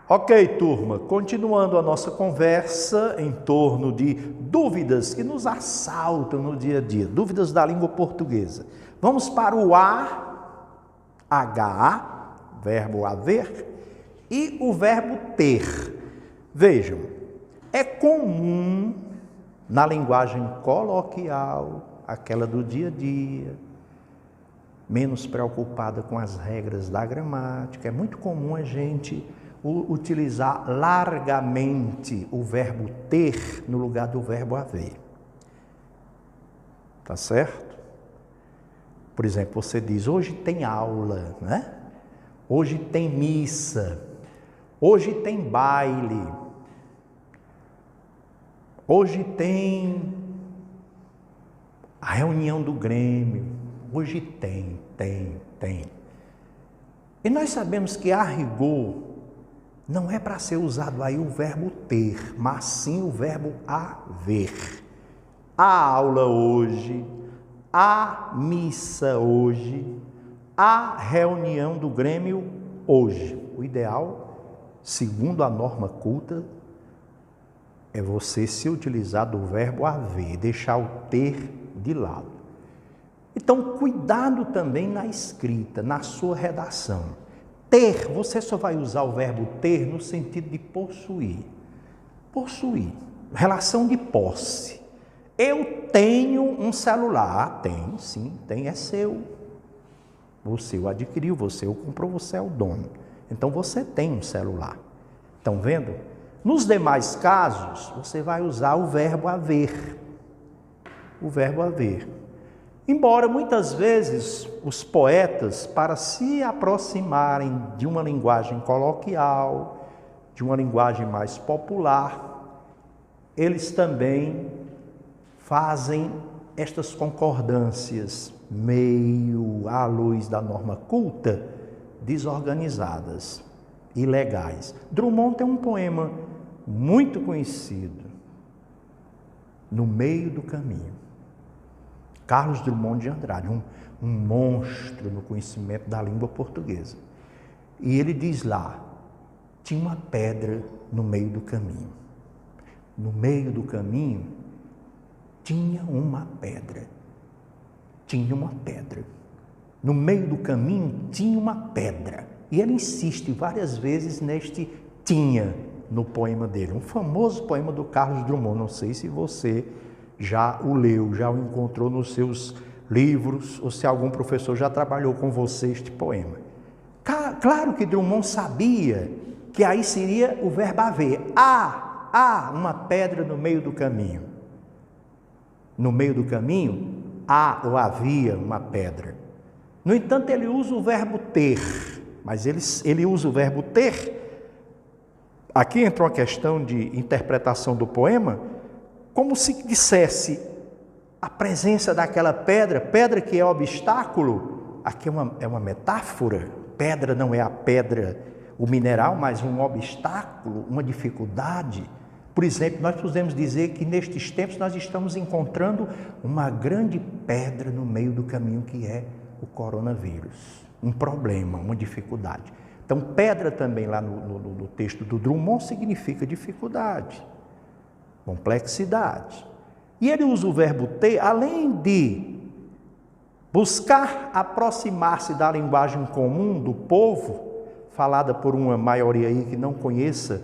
Ok, turma, continuando a nossa conversa em torno de dúvidas que nos assaltam no dia a dia, dúvidas da língua portuguesa. Vamos para o H, verbo haver, e o verbo ter. Vejam, é comum na linguagem coloquial, aquela do dia a dia, menos preocupada com as regras da gramática, é muito comum a gente utilizar largamente o verbo ter no lugar do verbo haver. Tá certo? Por exemplo, você diz, hoje tem aula, né? Hoje tem missa, hoje tem baile, hoje tem a reunião do Grêmio, hoje tem. E nós sabemos que a rigor, não é para ser usado aí o verbo ter, mas sim o verbo haver. A aula hoje, a missa hoje, a reunião do Grêmio hoje. O ideal, segundo a norma culta, é você se utilizar do verbo haver, deixar o ter de lado. Então, cuidado também na escrita, na sua redação. Ter, você só vai usar o verbo ter no sentido de possuir. Possuir, relação de posse. Eu tenho um celular. Tem, sim, tem, é seu. Você o adquiriu, você o comprou, você é o dono. Então você tem um celular. Estão vendo? Nos demais casos, você vai usar o verbo haver. O verbo haver. Embora muitas vezes os poetas, para se aproximarem de uma linguagem coloquial, de uma linguagem mais popular, eles também fazem estas concordâncias meio à luz da norma culta, desorganizadas, ilegais. Drummond tem um poema muito conhecido, No Meio do Caminho. Carlos Drummond de Andrade, um monstro no conhecimento da língua portuguesa. E ele diz lá, tinha uma pedra no meio do caminho. No meio do caminho, tinha uma pedra. Tinha uma pedra. No meio do caminho, tinha uma pedra. E ele insiste várias vezes neste tinha no poema dele. Um famoso poema do Carlos Drummond, não sei se você já o leu, já o encontrou nos seus livros, ou se algum professor já trabalhou com você este poema. Claro que Drummond sabia que aí seria o verbo haver. Há uma pedra no meio do caminho. No meio do caminho, há ou havia uma pedra. No entanto, ele usa o verbo ter, mas ele usa o verbo ter. Aqui entra uma questão de interpretação do poema, como se dissesse a presença daquela pedra que é obstáculo, aqui é uma metáfora, pedra não é a pedra, o mineral, mas um obstáculo, uma dificuldade. Por exemplo, nós podemos dizer que nestes tempos nós estamos encontrando uma grande pedra no meio do caminho que é o coronavírus, um problema, uma dificuldade. Então, pedra também lá no texto do Drummond significa dificuldade, complexidade. E ele usa o verbo ter, além de buscar aproximar-se da linguagem comum do povo, falada por uma maioria aí que não conheça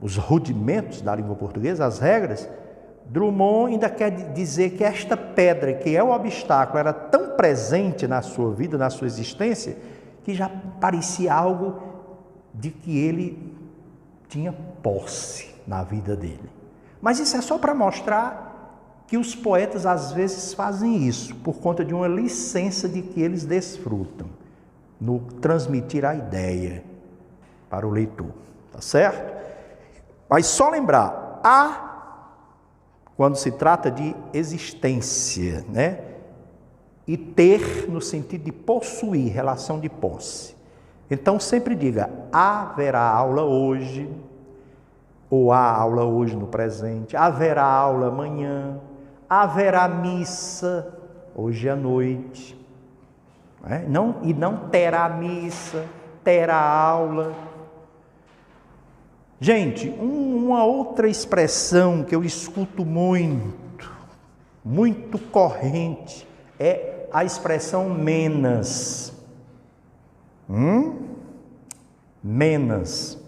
os rudimentos da língua portuguesa, as regras, Drummond ainda quer dizer que esta pedra, que é o obstáculo, era tão presente na sua vida, na sua existência, que já parecia algo de que ele tinha posse na vida dele. Mas isso é só para mostrar que os poetas às vezes fazem isso, por conta de uma licença de que eles desfrutam, no transmitir a ideia para o leitor, tá certo? Mas só lembrar, quando se trata de existência, né? E ter no sentido de possuir, relação de posse. Então sempre diga, haverá aula hoje, ou há aula hoje no presente, haverá aula amanhã, haverá missa hoje à noite, né? E não terá missa, terá aula. Gente, uma outra expressão que eu escuto muito corrente, é a expressão menas. Menas.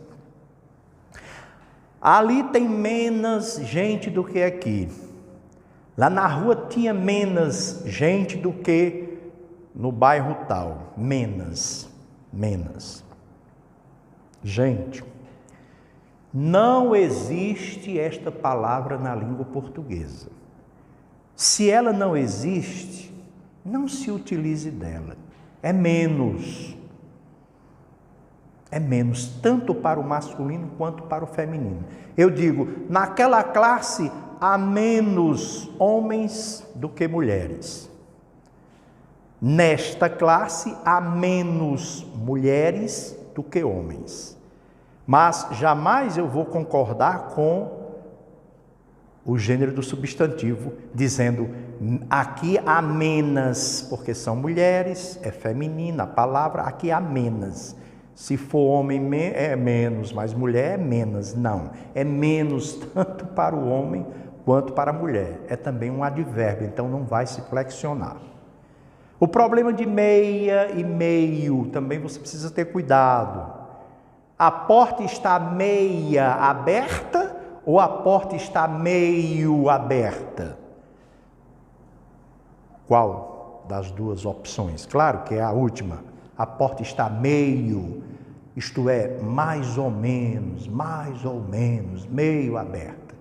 Ali tem menos gente do que aqui. Lá na rua tinha menos gente do que no bairro tal. Menos. Gente, não existe esta palavra na língua portuguesa. Se ela não existe, não se utilize dela. É menos. É menos, tanto para o masculino quanto para o feminino. Eu digo, naquela classe há menos homens do que mulheres. Nesta classe há menos mulheres do que homens. Mas jamais eu vou concordar com o gênero do substantivo, dizendo aqui há menos, porque são mulheres, é feminina a palavra, aqui há menos. Se for homem é menos, mas mulher é menos. Não, é menos tanto para o homem quanto para a mulher. É também um advérbio, então não vai se flexionar. O problema de meia e meio, também você precisa ter cuidado. A porta está meia aberta ou a porta está meio aberta? Qual das duas opções? Claro que é a última. A porta está meio, isto é, mais ou menos, meio aberta.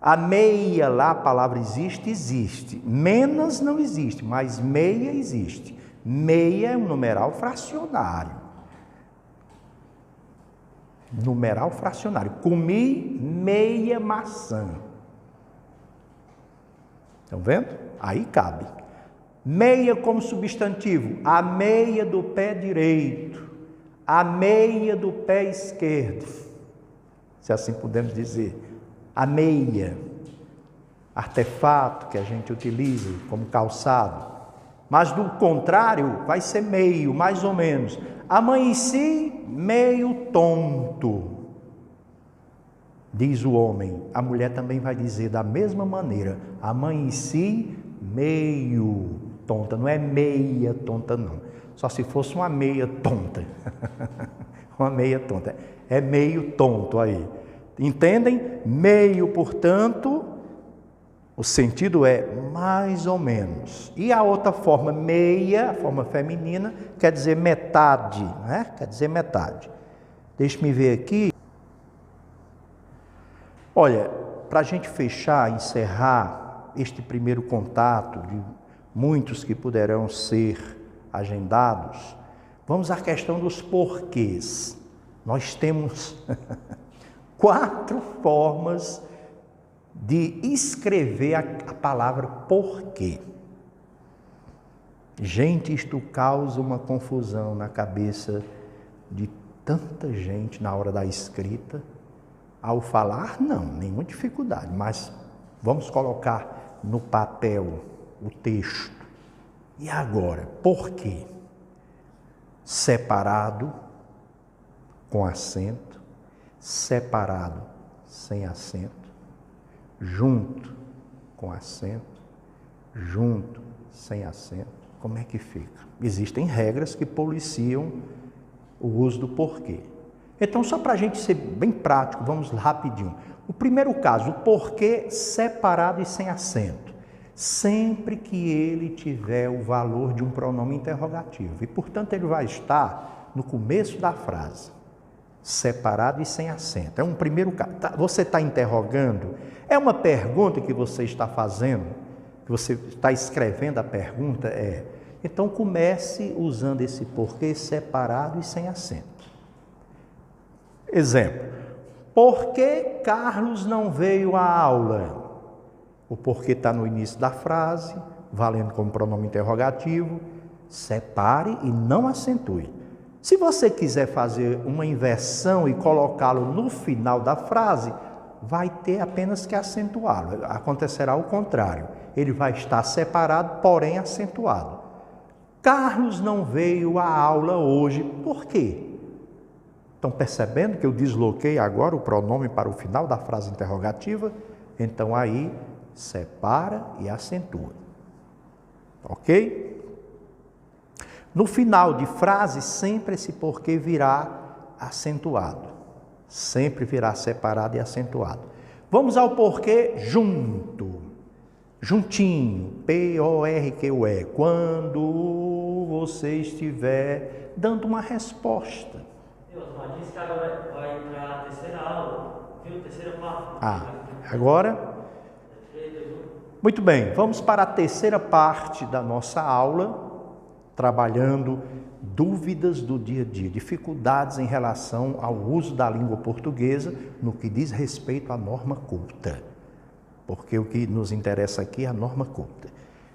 A meia lá, a palavra existe. Menos não existe, mas meia existe. Meia é um numeral fracionário. Numeral fracionário. Comi meia maçã. Estão vendo? Aí cabe. Meia como substantivo, a meia do pé direito, a meia do pé esquerdo, se assim podemos dizer. A meia, artefato que a gente utiliza como calçado. Mas do contrário, vai ser meio, mais ou menos. Amanheci meio tonto, diz o homem. A mulher também vai dizer da mesma maneira, amanheci meio tonta, não é meia tonta não, só se fosse uma meia tonta, uma meia tonta, é meio tonto aí, entendem? Meio, portanto, o sentido é mais ou menos. E a outra forma, meia, a forma feminina, quer dizer metade, né? Quer dizer metade. Deixa-me ver aqui. Olha, para a gente fechar, encerrar este primeiro contato de muitos que poderão ser agendados, vamos à questão dos porquês. Nós temos 4 formas de escrever a palavra porquê. Gente, isto causa uma confusão na cabeça de tanta gente na hora da escrita. Ao falar, não, nenhuma dificuldade, mas vamos colocar no papel o texto. E agora, por quê? Separado, com acento, separado, sem acento, junto, com acento, junto, sem acento. Como é que fica? Existem regras que policiam o uso do porquê. Então, só para a gente ser bem prático, vamos rapidinho. O primeiro caso, o porquê separado e sem acento. Sempre que ele tiver o valor de um pronome interrogativo. E, portanto, ele vai estar no começo da frase. Separado e sem acento. É um primeiro caso. Você está interrogando? É uma pergunta que você está fazendo? Que você está escrevendo a pergunta? É. Então, comece usando esse porquê separado e sem acento. Exemplo. Por que Carlos não veio à aula? O porquê está no início da frase, valendo como pronome interrogativo. Separe e não acentue. Se você quiser fazer uma inversão e colocá-lo no final da frase, vai ter apenas que acentuá-lo. Acontecerá o contrário. Ele vai estar separado, porém acentuado. Carlos não veio à aula hoje. Por quê? Estão percebendo que eu desloquei agora o pronome para o final da frase interrogativa? Então aí separa e acentua. Ok? No final de frase, sempre esse porquê virá acentuado. Sempre virá separado e acentuado. Vamos ao porquê junto. Juntinho. P-O-R-Q-E. Quando você estiver dando uma resposta. Mas disse que agora vai para a terceira aula, viu? Terceira parte. Agora? Muito bem, vamos para a terceira parte da nossa aula, trabalhando dúvidas do dia a dia, dificuldades em relação ao uso da língua portuguesa no que diz respeito à norma culta. Porque o que nos interessa aqui é a norma culta.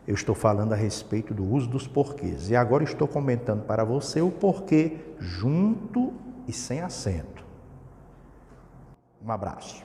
Eu estou falando a respeito do uso dos porquês. E agora estou comentando para você o porquê junto e sem acento. Um abraço.